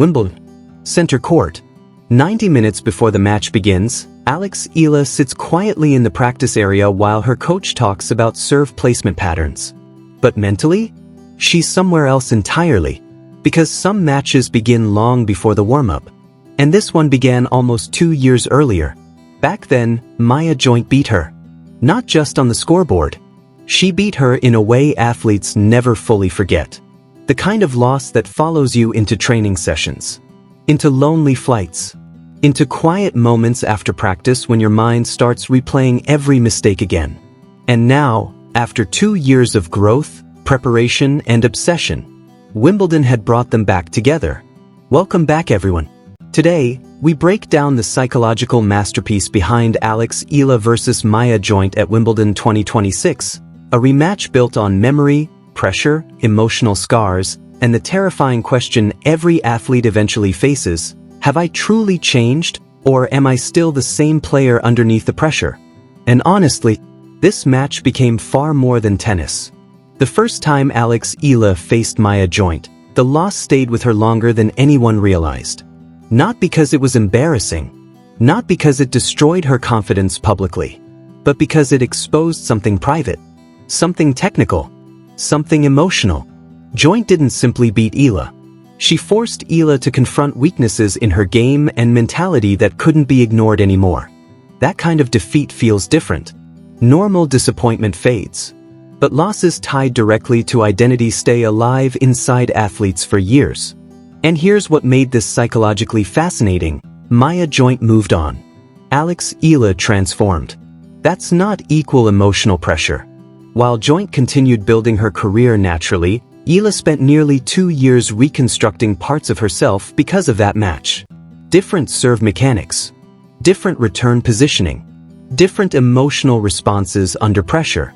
Wimbledon. Center court. 90 minutes before the match begins, Alex Eala sits quietly in the practice area while her coach talks about serve placement patterns. But mentally, she's somewhere else entirely, because some matches begin long before the warm-up. And this one began almost 2 years earlier. Back then, Maya Joint beat her. Not just on the scoreboard. She beat her in a way athletes never fully forget. The kind of loss that follows you into training sessions, into lonely flights, into quiet moments after practice when your mind starts replaying every mistake again. And now, after 2 years of growth, preparation, and obsession, Wimbledon had brought them back together. Welcome back, everyone. Today, we break down the psychological masterpiece behind Alex Eala versus Maya Joint at Wimbledon 2026, a rematch built on memory, pressure, emotional scars, and the terrifying question every athlete eventually faces: have I truly changed, or am I still the same player underneath the pressure? And honestly, this match became far more than tennis. The first time Alex Eala faced Maya Joint, the loss stayed with her longer than anyone realized. Not because it was embarrassing, not because it destroyed her confidence publicly, but because it exposed something private, something technical, something emotional. Joint didn't simply beat Eala. She forced Eala to confront weaknesses in her game and mentality that couldn't be ignored anymore. That kind of defeat feels different. Normal disappointment fades. But losses tied directly to identity stay alive inside athletes for years. And here's what made this psychologically fascinating. Maya Joint moved on. Alex Eala transformed. That's not equal emotional pressure. While Joint continued building her career naturally, Eala spent nearly 2 years reconstructing parts of herself because of that match. Different serve mechanics, different return positioning, different emotional responses under pressure,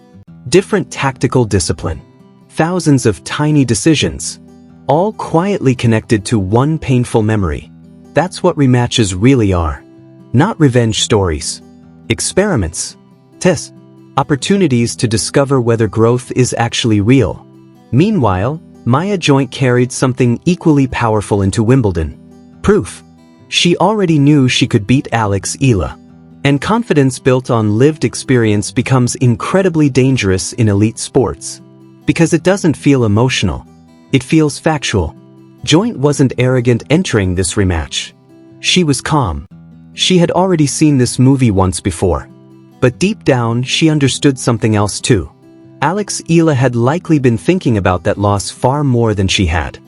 different tactical discipline, thousands of tiny decisions, all quietly connected to one painful memory. That's what rematches really are. Not revenge stories. Experiments. Tests. Opportunities to discover whether growth is actually real. Meanwhile, Maya Joint carried something equally powerful into Wimbledon. Proof. She already knew she could beat Alex Eala. And confidence built on lived experience becomes incredibly dangerous in elite sports. Because it doesn't feel emotional. It feels factual. Joint wasn't arrogant entering this rematch. She was calm. She had already seen this movie once before. But deep down, she understood something else too. Alex Eala had likely been thinking about that loss far more than she had.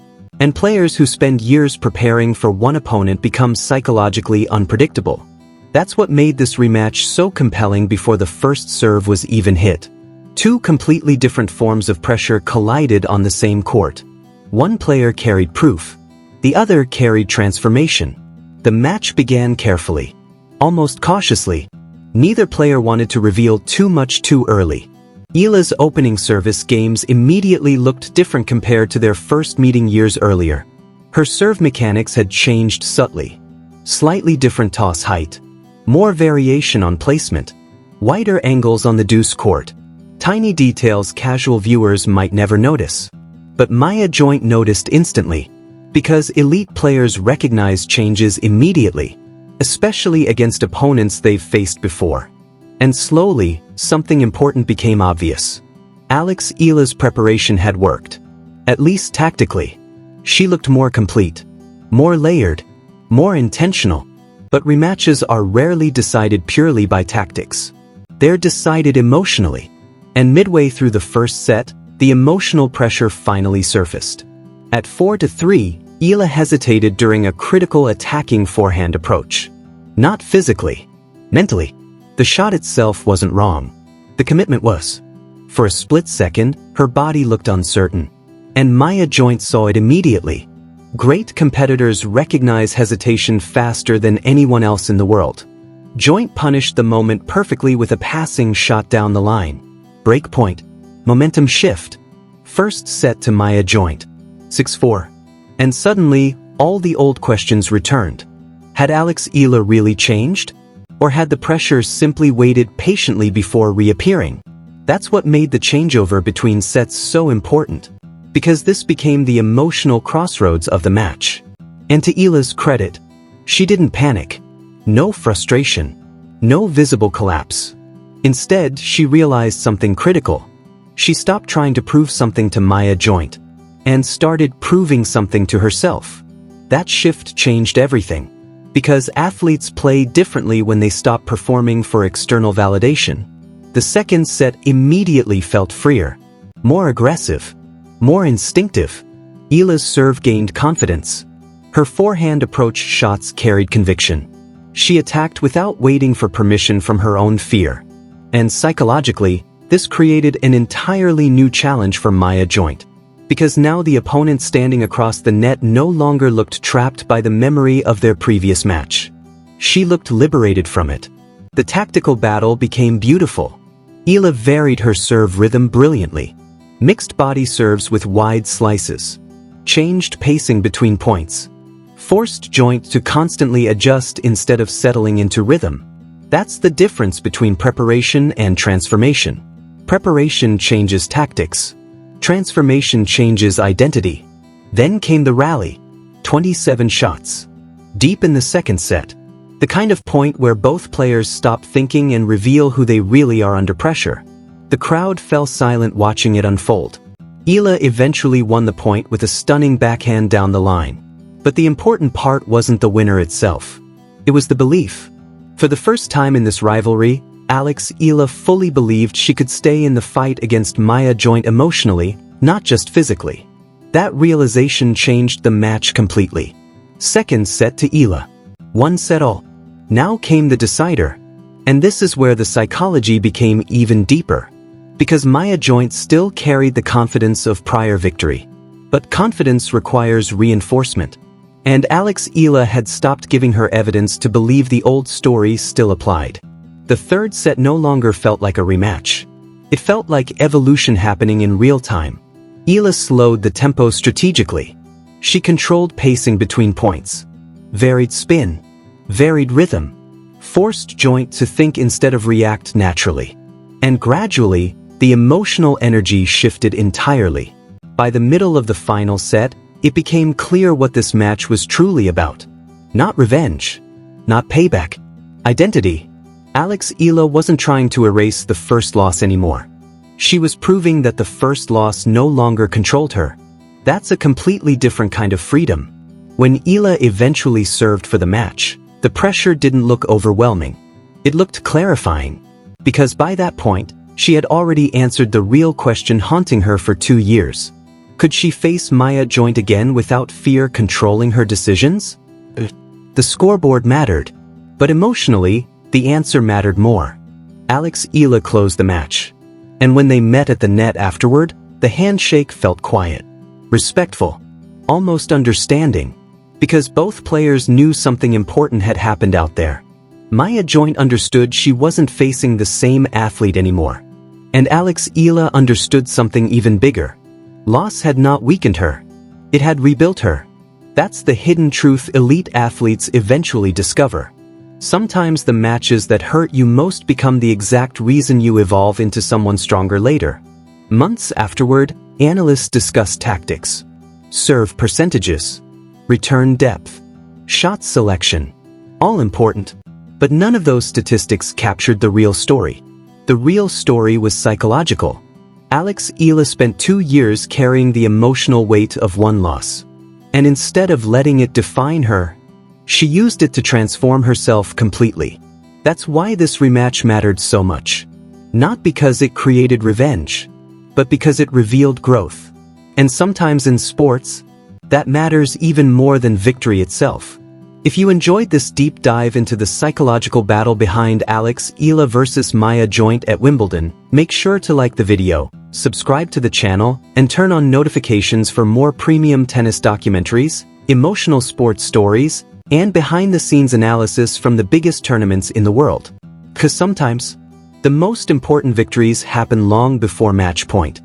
And players who spend years preparing for one opponent become psychologically unpredictable. That's what made this rematch so compelling before the first serve was even hit. Two completely different forms of pressure collided on the same court. One player carried proof. The other carried transformation. The match began carefully. Almost cautiously. Neither player wanted to reveal too much too early. Eala's opening service games immediately looked different compared to their first meeting years earlier. Her serve mechanics had changed subtly. Slightly different toss height. More variation on placement. Wider angles on the deuce court. Tiny details casual viewers might never notice. But Maya Joint noticed instantly. Because elite players recognize changes immediately. Especially against opponents they've faced before. And slowly, something important became obvious. Alex Eala's preparation had worked. At least tactically. She looked more complete. More layered. More intentional. But rematches are rarely decided purely by tactics. They're decided emotionally. And midway through the first set, the emotional pressure finally surfaced. At 4-3, Eala hesitated during a critical attacking forehand approach. Not physically. Mentally. The shot itself wasn't wrong. The commitment was. For a split second, her body looked uncertain. And Maya Joint saw it immediately. Great competitors recognize hesitation faster than anyone else in the world. Joint punished the moment perfectly with a passing shot down the line. Break point. Momentum shift. First set to Maya Joint. 6-4. And suddenly, all the old questions returned. Had Alex Eala really changed? Or had the pressure simply waited patiently before reappearing? That's what made the changeover between sets so important. Because this became the emotional crossroads of the match. And to Eala's credit, she didn't panic. No frustration. No visible collapse. Instead, she realized something critical. She stopped trying to prove something to Maya Joint and started proving something to herself. That shift changed everything. Because athletes play differently when they stop performing for external validation. The second set immediately felt freer, more aggressive, more instinctive. Eala's serve gained confidence. Her forehand approach shots carried conviction. She attacked without waiting for permission from her own fear. And psychologically, this created an entirely new challenge for Maya Joint. Because now the opponent standing across the net no longer looked trapped by the memory of their previous match. She looked liberated from it. The tactical battle became beautiful. Eala varied her serve rhythm brilliantly. Mixed body serves with wide slices. Changed pacing between points. Forced Joint to constantly adjust instead of settling into rhythm. That's the difference between preparation and transformation. Preparation changes tactics. Transformation changes identity. Then came the rally. 27 shots. Deep in the second set. The kind of point where both players stop thinking and reveal who they really are under pressure. The crowd fell silent watching it unfold. Eala eventually won the point with a stunning backhand down the line. But the important part wasn't the winner itself. It was the belief. For the first time in this rivalry, Alex Eala fully believed she could stay in the fight against Maya Joint emotionally, not just physically. That realization changed the match completely. Second set to Eala. 1-all. Now came the decider. And this is where the psychology became even deeper. Because Maya Joint still carried the confidence of prior victory. But confidence requires reinforcement. And Alex Eala had stopped giving her evidence to believe the old story still applied. The third set no longer felt like a rematch. It felt like evolution happening in real time. Eala slowed the tempo strategically. She controlled pacing between points. Varied spin. Varied rhythm. Forced Joint to think instead of react naturally. And gradually, the emotional energy shifted entirely. By the middle of the final set, it became clear what this match was truly about. Not revenge. Not payback. Identity. Alex Eala wasn't trying to erase the first loss anymore. She was proving that the first loss no longer controlled her. That's a completely different kind of freedom. When Eala eventually served for the match, the pressure didn't look overwhelming. It looked clarifying. Because by that point, she had already answered the real question haunting her for 2 years. Could she face Maya Joint again without fear controlling her decisions? The scoreboard mattered. But emotionally, the answer mattered more. Alex Eala closed the match. And when they met at the net afterward, the handshake felt quiet. Respectful. Almost understanding. Because both players knew something important had happened out there. Maya Joint understood she wasn't facing the same athlete anymore. And Alex Eala understood something even bigger. Loss had not weakened her. It had rebuilt her. That's the hidden truth elite athletes eventually discover. Sometimes the matches that hurt you most become the exact reason you evolve into someone stronger later. Months afterward, analysts discussed tactics, serve percentages, return depth, shot selection. All important. But none of those statistics captured the real story. The real story was psychological. Alex Eala spent 2 years carrying the emotional weight of one loss. And instead of letting it define her, she used it to transform herself completely. That's why this rematch mattered so much. Not because it created revenge, but because it revealed growth. And sometimes in sports, that matters even more than victory itself. If you enjoyed this deep dive into the psychological battle behind Alex Eala versus Maya Joint at Wimbledon, make sure to like the video, subscribe to the channel, and turn on notifications for more premium tennis documentaries, emotional sports stories, and behind-the-scenes analysis from the biggest tournaments in the world. 'Cause sometimes, the most important victories happen long before match point.